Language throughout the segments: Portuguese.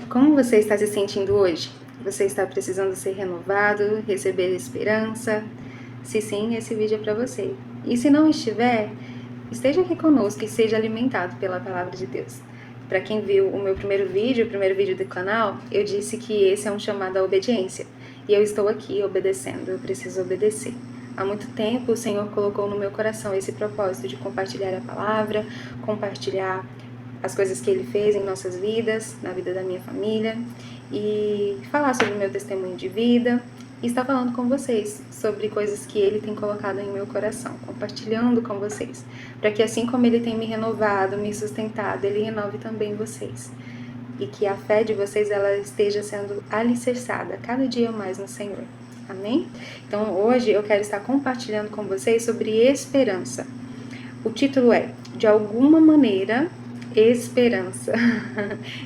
Como você está se sentindo hoje? Você está precisando ser renovado, receber esperança? Se sim, esse vídeo é para você. E se não estiver, esteja aqui conosco e seja alimentado pela palavra de Deus. Para quem viu o meu primeiro vídeo do canal, eu disse que esse é um chamado à obediência. E eu estou aqui obedecendo, eu preciso obedecer. Há muito tempo o Senhor colocou no meu coração esse propósito de compartilhar a palavra, compartilhar as coisas que Ele fez em nossas vidas, na vida da minha família, e falar sobre o meu testemunho de vida, e estar falando com vocês sobre coisas que Ele tem colocado em meu coração, compartilhando com vocês, para que assim como Ele tem me renovado, me sustentado, Ele renove também vocês, e que a fé de vocês ela esteja sendo alicerçada cada dia mais no Senhor. Amém? Então hoje eu quero estar compartilhando com vocês sobre esperança. O título é De Alguma Maneira, Esperança.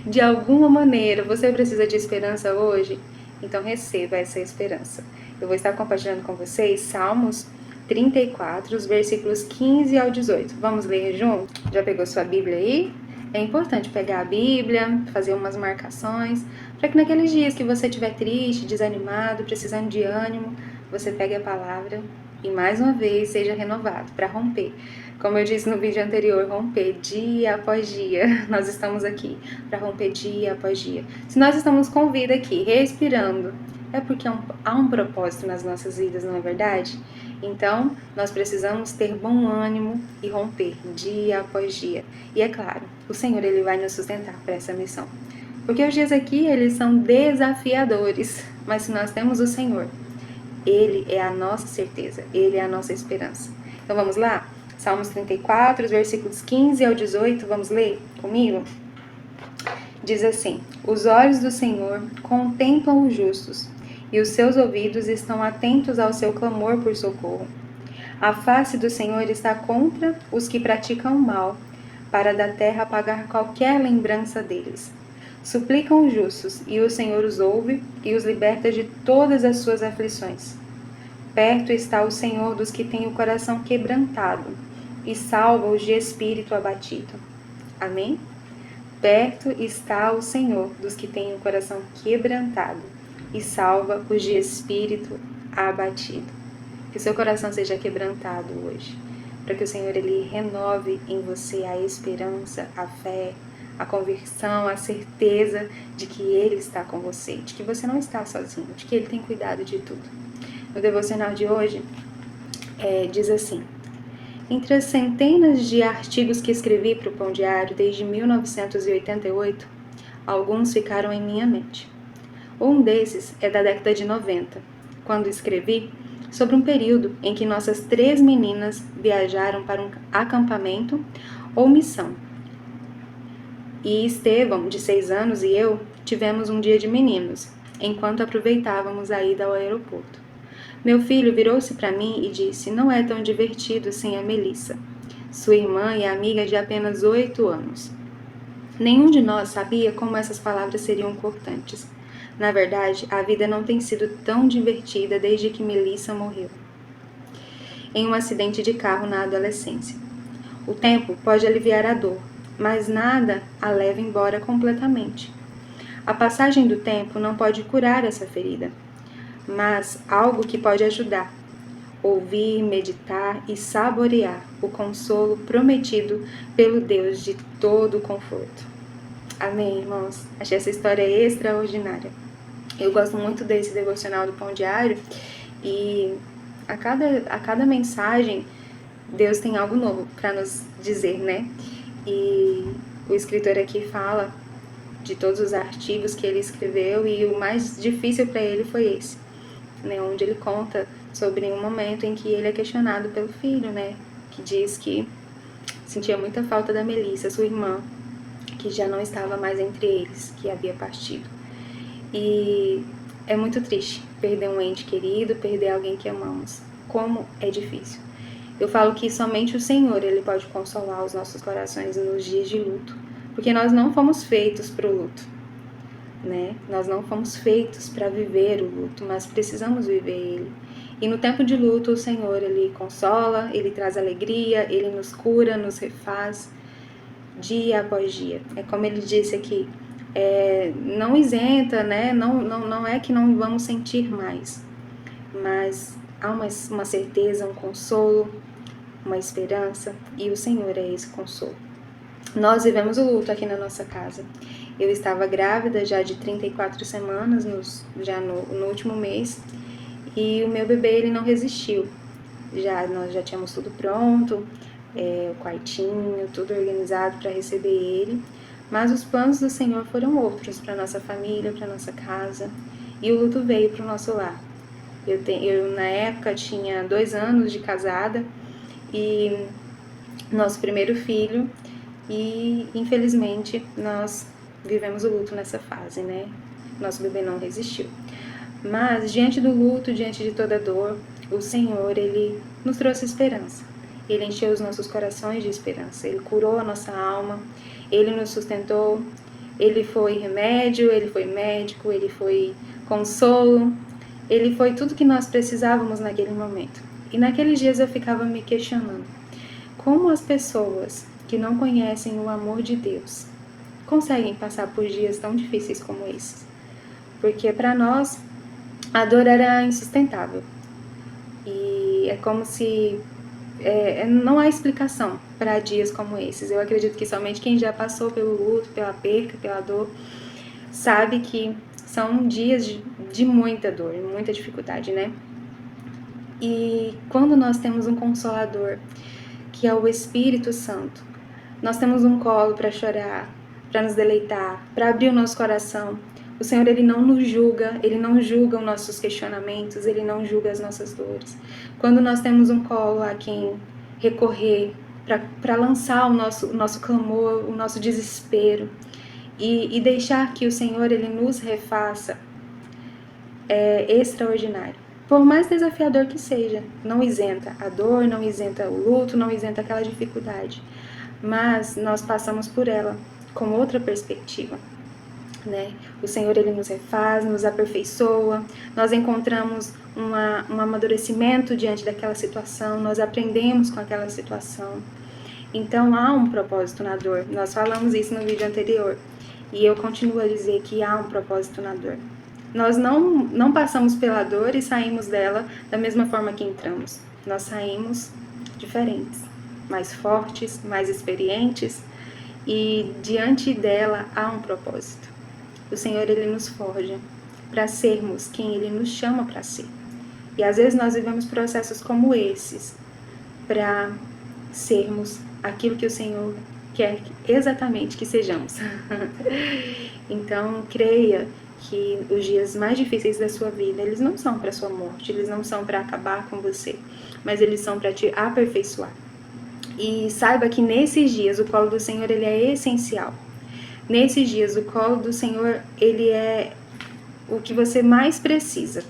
De alguma maneira, você precisa de esperança hoje? Então receba essa esperança. Eu vou estar compartilhando com vocês Salmos 34, os versículos 15 ao 18. Vamos ler junto? Já pegou sua Bíblia aí? É importante pegar a Bíblia, fazer umas marcações, para que naqueles dias que você estiver triste, desanimado, precisando de ânimo, você pegue a palavra e mais uma vez seja renovado para romper. Como eu disse no vídeo anterior, romper dia após dia. Nós estamos aqui para romper dia após dia. Se nós estamos com vida aqui, respirando, é porque há um propósito nas nossas vidas, não é verdade? Então, nós precisamos ter bom ânimo e romper dia após dia. E é claro, o Senhor Ele vai nos sustentar para essa missão. Porque os dias aqui, eles são desafiadores, mas se nós temos o Senhor, Ele é a nossa certeza, Ele é a nossa esperança. Então vamos lá? Salmos 34, os versículos 15 ao 18, vamos ler comigo? Diz assim: Os olhos do Senhor contemplam os justos, e os seus ouvidos estão atentos ao seu clamor por socorro. A face do Senhor está contra os que praticam o mal, para da terra apagar qualquer lembrança deles. Suplicam os justos, e o Senhor os ouve e os liberta de todas as suas aflições. Perto está o Senhor dos que têm o coração quebrantado, e salva os de espírito abatido. Amém? Perto está o Senhor dos que têm o coração quebrantado, e salva os de espírito abatido. Que o seu coração seja quebrantado hoje, para que o Senhor Ele renove em você a esperança, a fé, a convicção, a certeza de que Ele está com você, de que você não está sozinho, de que Ele tem cuidado de tudo. No devocional de hoje, diz assim: Entre as centenas de artigos que escrevi para o Pão Diário desde 1988, alguns ficaram em minha mente. Um desses é da década de 90, quando escrevi sobre um período em que nossas 3 meninas viajaram para um acampamento ou missão. E Estevão, de 6 anos, e eu tivemos um dia de meninos, enquanto aproveitávamos a ida ao aeroporto. Meu filho virou-se para mim e disse: Não é tão divertido sem a Melissa, sua irmã e amiga de apenas 8 anos. Nenhum de nós sabia como essas palavras seriam cortantes. Na verdade, a vida não tem sido tão divertida desde que Melissa morreu em um acidente de carro na adolescência. O tempo pode aliviar a dor, mas nada a leva embora completamente. A passagem do tempo não pode curar essa ferida, mas algo que pode ajudar. Ouvir, meditar e saborear o consolo prometido pelo Deus de todo o conforto. Amém, irmãos? Achei essa história extraordinária. Eu gosto muito desse devocional do Pão Diário e a cada mensagem Deus tem algo novo para nos dizer, né? E o escritor aqui fala de todos os artigos que ele escreveu e o mais difícil para ele foi esse, né? Onde ele conta sobre um momento em que ele é questionado pelo filho, né? Que diz que sentia muita falta da Melissa, sua irmã, que já não estava mais entre eles, que havia partido. E é muito triste perder um ente querido, perder alguém que amamos. Como é difícil. Eu falo que somente o Senhor Ele pode consolar os nossos corações nos dias de luto, porque nós não fomos feitos para o luto, né? Nós não fomos feitos para viver o luto, mas precisamos viver ele. E no tempo de luto, o Senhor Ele consola, Ele traz alegria, Ele nos cura, nos refaz dia após dia. É como Ele disse aqui: não isenta, né? Não é que não vamos sentir mais, mas há uma certeza, um consolo, uma esperança, e o Senhor é esse consolo. Nós vivemos o luto aqui na nossa casa. Eu estava grávida já de 34 semanas, já no último mês, e o meu bebê ele não resistiu. Nós já tínhamos tudo pronto, o quartinho, tudo organizado para receber ele, mas os planos do Senhor foram outros para nossa família, para nossa casa, e o luto veio para o nosso lar. Eu na época tinha 2 anos de casada e nosso primeiro filho, e infelizmente nós vivemos o luto nessa fase, né? Nosso bebê não resistiu. Mas diante do luto, diante de toda dor, o Senhor, Ele nos trouxe esperança. Ele encheu os nossos corações de esperança. Ele curou a nossa alma. Ele nos sustentou. Ele foi remédio, Ele foi médico, Ele foi consolo. Ele foi tudo que nós precisávamos naquele momento. E naqueles dias eu ficava me questionando. Como as pessoas que não conhecem o amor de Deus conseguem passar por dias tão difíceis como esses? Porque para nós a dor era insustentável. E é como se não há explicação para dias como esses. Eu acredito que somente quem já passou pelo luto, pela perca, pela dor, sabe que são dias de muita dor, muita dificuldade, né? E quando nós temos um Consolador, que é o Espírito Santo, nós temos um colo para chorar, para nos deleitar, para abrir o nosso coração. O Senhor, Ele não nos julga, Ele não julga os nossos questionamentos, Ele não julga as nossas dores. Quando nós temos um colo a quem recorrer para lançar o nosso clamor, o nosso desespero, e deixar que o Senhor, Ele nos refaça, é extraordinário. Por mais desafiador que seja, não isenta a dor, não isenta o luto, não isenta aquela dificuldade. Mas nós passamos por ela com outra perspectiva, né? O Senhor, Ele nos refaz, nos aperfeiçoa, nós encontramos um amadurecimento diante daquela situação, nós aprendemos com aquela situação. Então há um propósito na dor. Nós falamos isso no vídeo anterior e eu continuo a dizer que há um propósito na dor. Nós não passamos pela dor e saímos dela da mesma forma que entramos. Nós saímos diferentes, mais fortes, mais experientes, e diante dela há um propósito. O Senhor, Ele nos forja para sermos quem Ele nos chama para ser. E às vezes nós vivemos processos como esses para sermos aquilo que o Senhor quer exatamente que sejamos. Então, creia que os dias mais difíceis da sua vida, eles não são para sua morte, eles não são para acabar com você, mas eles são para te aperfeiçoar. E saiba que nesses dias o colo do Senhor, ele é essencial. Nesses dias o colo do Senhor, ele é o que você mais precisa,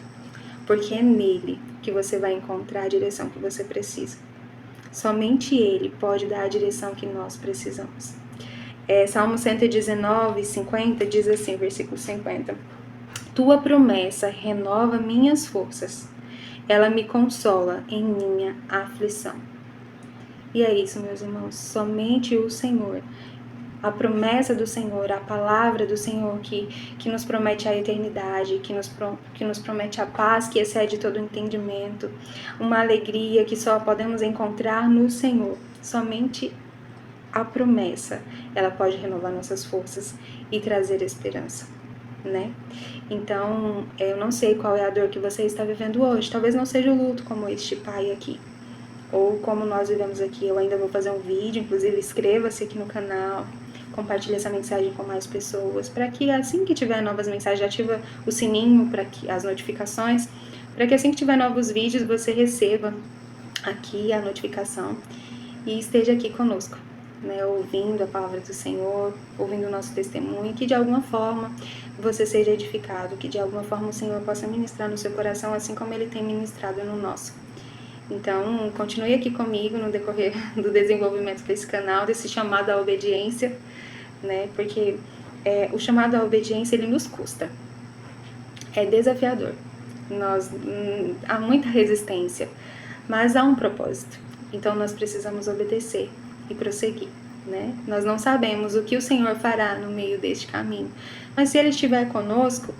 porque é nele que você vai encontrar a direção que você precisa. Somente Ele pode dar a direção que nós precisamos. Salmo 119, 50 diz assim, versículo 50. Tua promessa renova minhas forças. Ela me consola em minha aflição. E é isso, meus irmãos. Somente o Senhor. A promessa do Senhor, a palavra do Senhor que nos promete a eternidade, que nos promete a paz que excede todo entendimento, uma alegria que só podemos encontrar no Senhor. Somente a promessa, ela pode renovar nossas forças e trazer esperança, né? Então, eu não sei qual é a dor que você está vivendo hoje. Talvez não seja o luto como este pai aqui, ou como nós vivemos aqui. Eu ainda vou fazer um vídeo, inclusive inscreva-se aqui no canal, compartilhe essa mensagem com mais pessoas, para que assim que tiver novas mensagens, ativa o sininho para que as notificações, para que assim que tiver novos vídeos você receba aqui a notificação e esteja aqui conosco, né, ouvindo a palavra do Senhor, ouvindo o nosso testemunho, e que de alguma forma você seja edificado, que de alguma forma o Senhor possa ministrar no seu coração, assim como Ele tem ministrado no nosso. Então, continue aqui comigo no decorrer do desenvolvimento desse canal, desse chamado à obediência, né? Porque o chamado à obediência, ele nos custa. É desafiador. Há muita resistência, mas há um propósito. Então, nós precisamos obedecer e prosseguir. né? Nós não sabemos o que o Senhor fará no meio deste caminho, mas se Ele estiver conosco,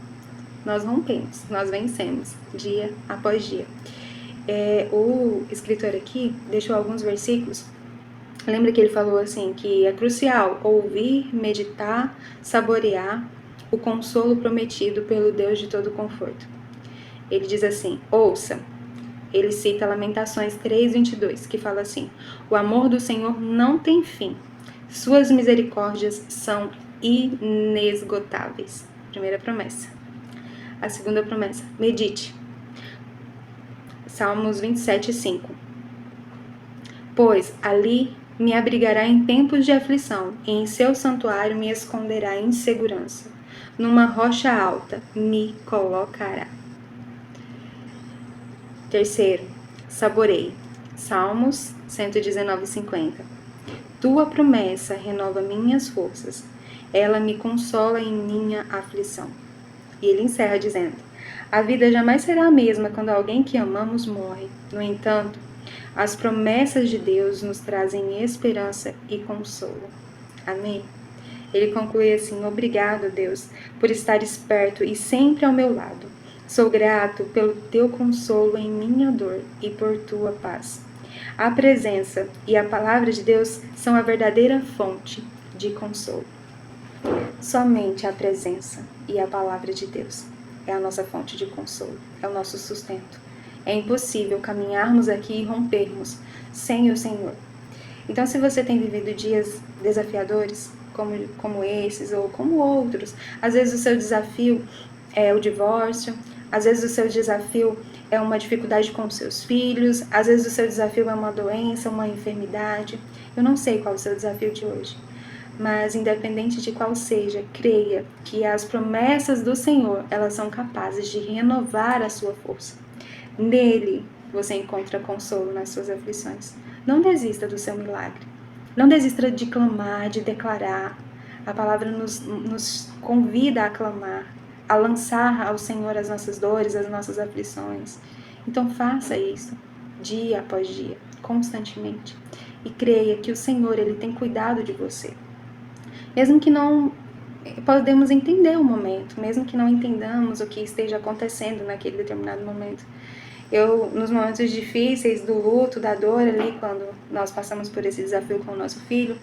nós rompemos, nós vencemos, dia após dia. O escritor aqui deixou alguns versículos. Lembra que ele falou assim, que é crucial ouvir, meditar, saborear o consolo prometido pelo Deus de todo conforto. Ele diz assim, ouça. Ele cita Lamentações 3:22, que fala assim, o amor do Senhor não tem fim, suas misericórdias são inesgotáveis. Primeira promessa. A segunda promessa, medite. Salmos 27:5. Pois ali me abrigará em tempos de aflição, e em seu santuário me esconderá em segurança. Numa rocha alta me colocará. Terceiro, saborei. Salmos 119:50. Tua promessa renova minhas forças. Ela me consola em minha aflição. E ele encerra dizendo, a vida jamais será a mesma quando alguém que amamos morre. No entanto, as promessas de Deus nos trazem esperança e consolo. Amém? Ele conclui assim, obrigado, Deus, por estar esperto e sempre ao meu lado. Sou grato pelo teu consolo em minha dor e por tua paz. A presença e a palavra de Deus são a verdadeira fonte de consolo. Somente a presença e a palavra de Deus é a nossa fonte de consolo, é o nosso sustento. É impossível caminharmos aqui e rompermos sem o Senhor. Então, se você tem vivido dias desafiadores, como esses ou como outros, às vezes o seu desafio é o divórcio, às vezes o seu desafio é uma dificuldade com os seus filhos, às vezes o seu desafio é uma doença, uma enfermidade. Eu não sei qual é o seu desafio de hoje, mas independente de qual seja, creia que as promessas do Senhor, elas são capazes de renovar a sua força. Nele você encontra consolo nas suas aflições. Não desista do seu milagre. Não desista de clamar, de declarar. A palavra nos convida a clamar, a lançar ao Senhor as nossas dores, as nossas aflições. Então faça isso dia após dia, constantemente. E creia que o Senhor, Ele tem cuidado de você. Mesmo que não podemos entender o momento, mesmo que não entendamos o que esteja acontecendo naquele determinado momento. Nos momentos difíceis do luto, da dor ali, quando nós passamos por esse desafio com o nosso filho,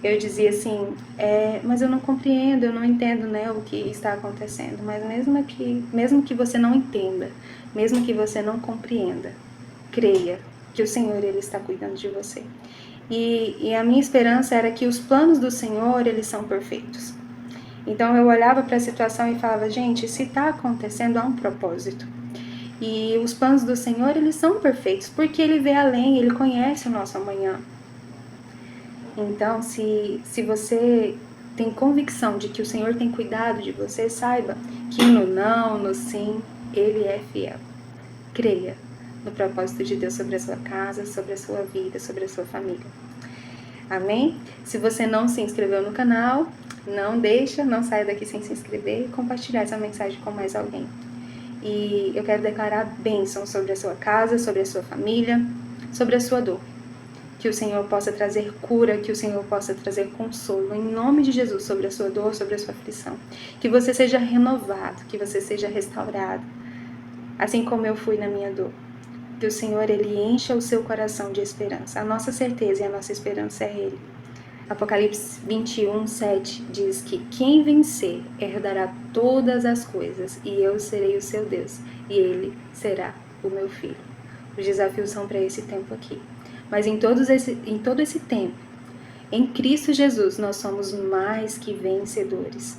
eu dizia assim, mas eu não compreendo, eu não entendo, né, o que está acontecendo. Mas mesmo que você não entenda, mesmo que você não compreenda, creia que o Senhor, Ele está cuidando de você. E a minha esperança era que os planos do Senhor, eles são perfeitos. Então eu olhava para a situação e falava, gente, se está acontecendo, há um propósito. E os planos do Senhor, eles são perfeitos, porque Ele vê além, Ele conhece o nosso amanhã. Então, se você tem convicção de que o Senhor tem cuidado de você, saiba que no não, no sim, Ele é fiel. Creia no propósito de Deus sobre a sua casa, sobre a sua vida, sobre a sua família. Amém? Se você não se inscreveu no canal, não saia daqui sem se inscrever e compartilhar essa mensagem com mais alguém. E eu quero declarar bênção sobre a sua casa, sobre a sua família, sobre a sua dor. Que o Senhor possa trazer cura, que o Senhor possa trazer consolo, em nome de Jesus, sobre a sua dor, sobre a sua aflição. Que você seja renovado, que você seja restaurado, assim como eu fui na minha dor. Que o Senhor, Ele encha o seu coração de esperança. A nossa certeza e a nossa esperança é Ele. Apocalipse 21:7 diz que quem vencer herdará todas as coisas e eu serei o seu Deus e Ele será o meu filho. Os desafios são para esse tempo aqui. Mas em todo esse tempo, em Cristo Jesus, nós somos mais que vencedores.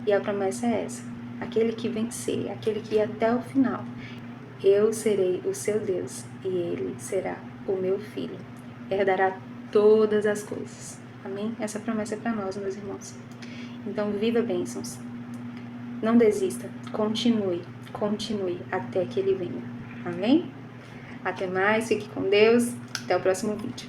E a promessa é essa. Aquele que vencer, aquele que ir até o final, eu serei o seu Deus e Ele será o meu filho. Herdará todas as coisas. Amém? Essa promessa é para nós, meus irmãos. Então, viva bênçãos. Não desista. Continue até que Ele venha. Amém? Até mais. Fique com Deus. Até o próximo vídeo.